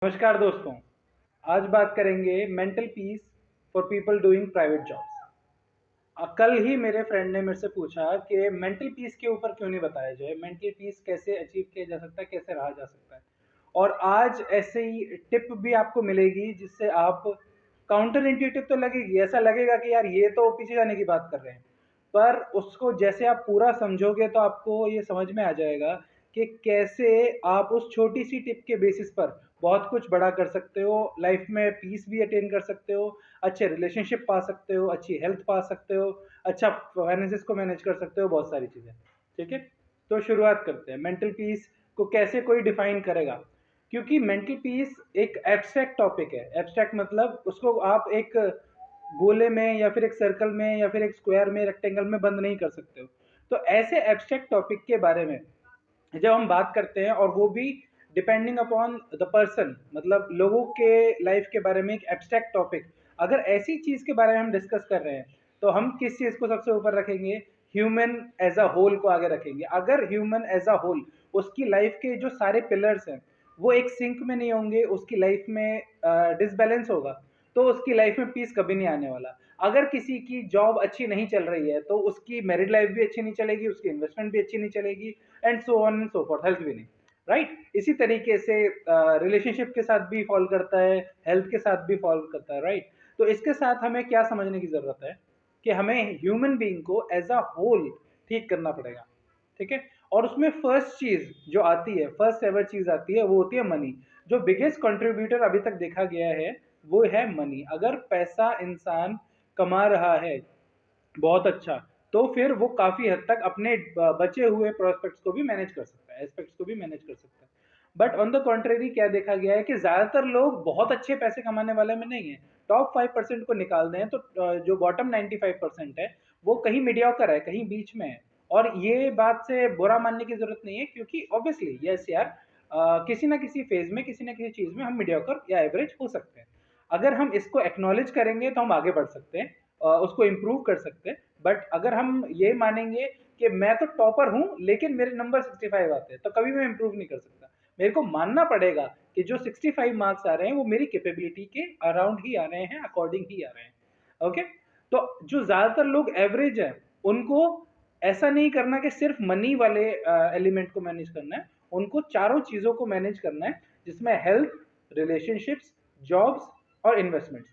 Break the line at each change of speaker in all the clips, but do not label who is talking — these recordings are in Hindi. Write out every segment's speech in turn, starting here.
नमस्कार दोस्तों। आज बात करेंगे mental peace for people doing private jobs. कल ही मेरे फ्रेंड ने मेरे से पूछा कि मेंटल पीस के ऊपर क्यों नहीं बताया जाए, मेंटल पीस कैसे अचीव किया जा सकता है, कैसे रहा जा सकता है। और आज ऐसे ही टिप भी आपको मिलेगी जिससे आप काउंटर इंट्यूटिव तो लगेगी, ऐसा लगेगा कि यार ये तो पीछे जाने की बात कर रहे हैं, पर उसको जैसे आप पूरा समझोगे तो आपको ये समझ में आ जाएगा कि कैसे आप उस छोटी सी टिप के बेसिस पर बहुत कुछ बड़ा कर सकते हो, लाइफ में पीस भी अटेन कर सकते हो, अच्छे रिलेशनशिप पा सकते हो, अच्छी हेल्थ पा सकते हो, अच्छा फाइनेंसेस को मैनेज कर सकते हो, बहुत सारी चीज़ें। ठीक है, तो शुरुआत करते हैं। मेंटल पीस को कैसे कोई डिफाइन करेगा, क्योंकि मेंटल पीस एक एब्स्ट्रैक्ट टॉपिक है। एब्स्ट्रैक्ट मतलब उसको आप एक गोले में या फिर एक सर्कल में या फिर एक स्क्वायर में, रेक्टेंगल में बंद नहीं कर सकते हो। तो ऐसे एब्स्ट्रैक्ट टॉपिक के बारे में जब हम बात करते हैं, और वो भी डिपेंडिंग अपॉन द पर्सन, मतलब लोगों के लाइफ के बारे में एक एब्स्ट्रैक्ट टॉपिक, अगर ऐसी चीज़ के बारे में हम डिस्कस कर रहे हैं तो हम किस चीज़ को सबसे ऊपर रखेंगे? ह्यूमन एज अ होल को आगे रखेंगे। अगर ह्यूमन एज अ होल, उसकी लाइफ के जो सारे पिलर्स हैं वो एक सिंक में नहीं होंगे, उसकी लाइफ में डिसबैलेंस होगा, तो उसकी लाइफ में पीस कभी नहीं आने वाला। अगर किसी की जॉब अच्छी नहीं चल रही है तो उसकी मैरिड लाइफ भी अच्छी नहीं चलेगी, उसकी इन्वेस्टमेंट भी अच्छी नहीं चलेगी, and so on and so forth, health भी नहीं। राइट, इसी तरीके से रिलेशनशिप के साथ भी फॉल करता है, हेल्थ के साथ भी फॉल करता है। राइट, तो इसके साथ हमें क्या समझने की जरूरत है कि हमें ह्यूमन बीइंग को एज अ होल ठीक करना पड़ेगा। ठीक है, और उसमें फर्स्ट चीज जो आती है, फर्स्ट एवर चीज आती है, वो होती है मनी। जो बिगेस्ट कंट्रीब्यूटर अभी तक देखा गया है वो है मनी। अगर पैसा इंसान कमा रहा है बहुत अच्छा, तो फिर वो काफी हद तक अपने बचे हुए प्रोस्पेक्ट्स को भी मैनेज कर सकता है, एस्पेक्ट्स को भी मैनेज कर सकता है। बट ऑन द कॉन्ट्रेरी क्या देखा गया है कि ज्यादातर लोग बहुत अच्छे पैसे कमाने वाले में नहीं है। टॉप 5% को निकाल दें तो जो बॉटम 95% है वो कहीं मीडियोकर है, कहीं बीच में है। और ये बात से बुरा मानने की जरूरत नहीं है, क्योंकि ऑब्वियसली यस यार, किसी ना किसी फेज में, किसी ना किसी चीज में हम मीडियोकर या एवरेज हो सकते हैं। अगर हम इसको एक्नॉलेज करेंगे तो हम आगे बढ़ सकते हैं, उसको इम्प्रूव कर सकते हैं। बट अगर हम ये मानेंगे कि मैं तो टॉपर हूँ लेकिन मेरे नंबर 65 आते हैं, तो कभी मैं इम्प्रूव नहीं कर सकता। मेरे को मानना पड़ेगा कि जो 65 मार्क्स आ रहे हैं वो मेरी कैपेबिलिटी के अराउंड ही आ रहे हैं, अकॉर्डिंग ही आ रहे हैं। ओके, तो जो ज्यादातर लोग एवरेज है उनको ऐसा नहीं करना कि सिर्फ मनी वाले एलिमेंट को मैनेज करना है, उनको चारों चीजों को मैनेज करना है, जिसमें हेल्थ, रिलेशनशिप्स, जॉब्स और इन्वेस्टमेंट्स,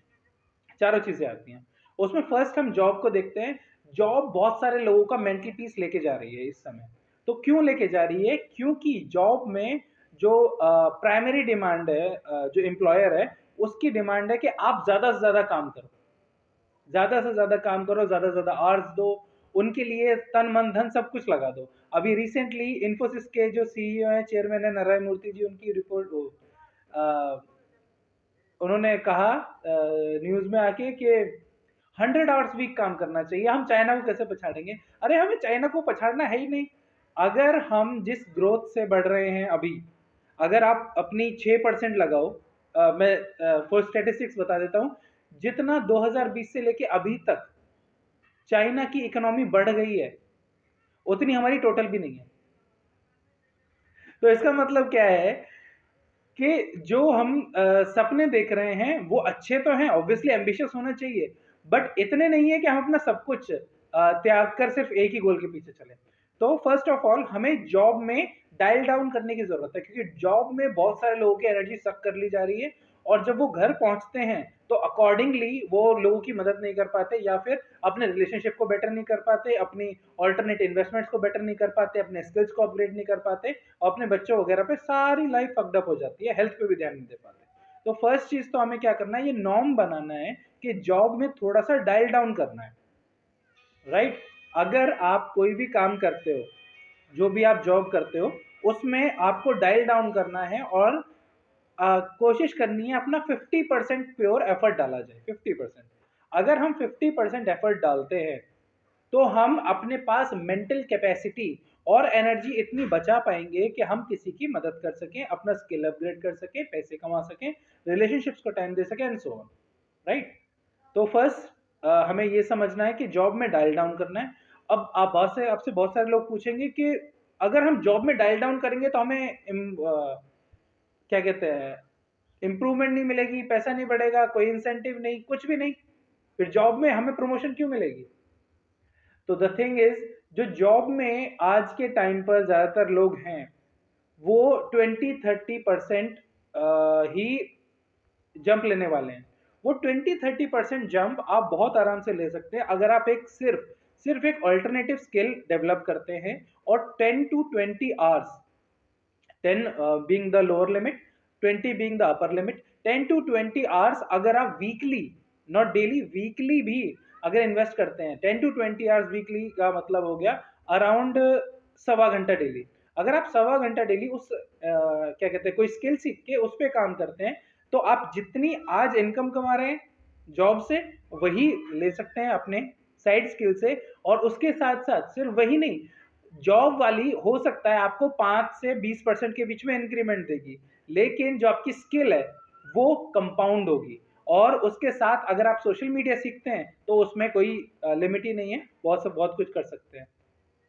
चारों चीजें आती हैं। उसमें फर्स्ट हम जॉब को देखते हैं। जॉब बहुत सारे लोगों का मेंटल पीस लेके जा रही है इस समय। तो क्यों लेके जा रही है? क्योंकि जॉब में जो प्राइमरी डिमांड है, जो एम्प्लॉयर है उसकी डिमांड है कि आप ज्यादा से ज्यादा काम करो, ज्यादा से ज्यादा काम करो, ज्यादा से ज्यादा आवर्स दो, उनके लिए तन मन धन सब कुछ लगा दो। अभी रिसेंटली इन्फोसिस के जो सीईओ है, चेयरमैन है नारायण मूर्ति जी, उनकी रिपोर्ट, उन्होंने कहा न्यूज में आके कि 100 आवर्स वीक काम करना चाहिए। हम चाइना को कैसे पछाड़ेंगे? अरे हमें चाइना को पछाड़ना है ही नहीं। अगर हम जिस ग्रोथ से बढ़ रहे हैं अभी, अगर आप अपनी 6% लगाओ, मैं फॉर स्टेटिस्टिक्स बता देता हूँ, जितना 2020 से लेके अभी तक चाइना की इकोनॉमी बढ़ गई है उतनी हमारी टोटल भी नहीं है। तो इसका मतलब क्या है कि जो हम सपने देख रहे हैं वो अच्छे तो हैं, ऑब्वियसली एम्बिशियस होना चाहिए, बट इतने नहीं है कि हम अपना सब कुछ त्याग कर सिर्फ एक ही गोल के पीछे चले। तो फर्स्ट ऑफ ऑल हमें जॉब में डायल डाउन करने की जरूरत है, क्योंकि जॉब में बहुत सारे लोगों की एनर्जी सक कर ली जा रही है, और जब वो घर पहुंचते हैं तो अकॉर्डिंगली वो लोगों की मदद नहीं कर पाते, या फिर अपने रिलेशनशिप को बेटर नहीं कर पाते, अपनी ऑल्टरनेट इन्वेस्टमेंट्स को बेटर नहीं कर पाते, अपने स्किल्स को अपग्रेड नहीं कर पाते, और अपने बच्चों वगैरह पे सारी लाइफ फक्ड अप हो जाती है, हेल्थ पे भी ध्यान नहीं दे पाते। तो फर्स्ट चीज तो हमें क्या करना है, ये नॉर्म बनाना है कि जॉब में थोड़ा सा डायल डाउन करना है। राइट, अगर आप कोई भी काम करते हो, जो भी आप जॉब करते हो, उसमें आपको डायल डाउन करना है, और कोशिश करनी है अपना 50% प्योर एफर्ट डाला जाए। 50%, अगर हम 50% एफर्ट डालते हैं तो हम अपने पास मेंटल कैपेसिटी और एनर्जी इतनी बचा पाएंगे कि हम किसी की मदद कर सकें, अपना स्किल अपग्रेड कर सकें, पैसे कमा सकें, रिलेशनशिप्स को टाइम दे सकें, एंड सो ऑन। राइट, तो फर्स्ट हमें ये समझना है कि जॉब में डायल डाउन करना है। अब आप आपसे बहुत सारे लोग पूछेंगे कि अगर हम जॉब में डायल डाउन करेंगे तो हमें क्या कहते हैं, इम्प्रूवमेंट नहीं मिलेगी, पैसा नहीं बढ़ेगा, कोई इंसेंटिव नहीं, कुछ भी नहीं, फिर जॉब में हमें प्रमोशन क्यों मिलेगी? तो द थिंग इज, जो जॉब में आज के टाइम पर ज्यादातर लोग हैं वो 20-30% ही जंप लेने वाले हैं। वो 20-30% जंप आप बहुत आराम से ले सकते हैं अगर आप एक सिर्फ एक अल्टरनेटिव स्किल डेवलप करते हैं और 10 to 20 hours, 10 being the lower limit, 20 being the upper limit, 10 to 20 hours अगर आप वीकली, नॉट डेली, वीकली भी अगर इन्वेस्ट करते हैं, 10 to 20 आवर्स वीकली का मतलब हो गया अराउंड सवा घंटा डेली। अगर आप सवा घंटा डेली उस क्या कहते हैं कोई स्किल सीख के उस पर काम करते हैं, तो आप जितनी आज इनकम कमा रहे हैं जॉब से वही ले सकते हैं अपने साइड स्किल से। और उसके साथ साथ सिर्फ वही नहीं, जॉब वाली हो सकता है आपको 5 से 20% के बीच में इंक्रीमेंट देगी, लेकिन जो आपकी स्किल है वो कंपाउंड होगी। और उसके साथ अगर आप सोशल मीडिया सीखते हैं तो उसमें कोई लिमिट ही नहीं है, बहुत कुछ कर सकते हैं,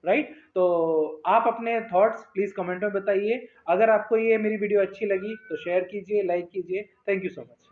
राइट? तो आप अपने थॉट्स प्लीज कमेंट में बताइए। अगर आपको ये मेरी वीडियो अच्छी लगी तो शेयर कीजिए, लाइक कीजिए। Thank you so much.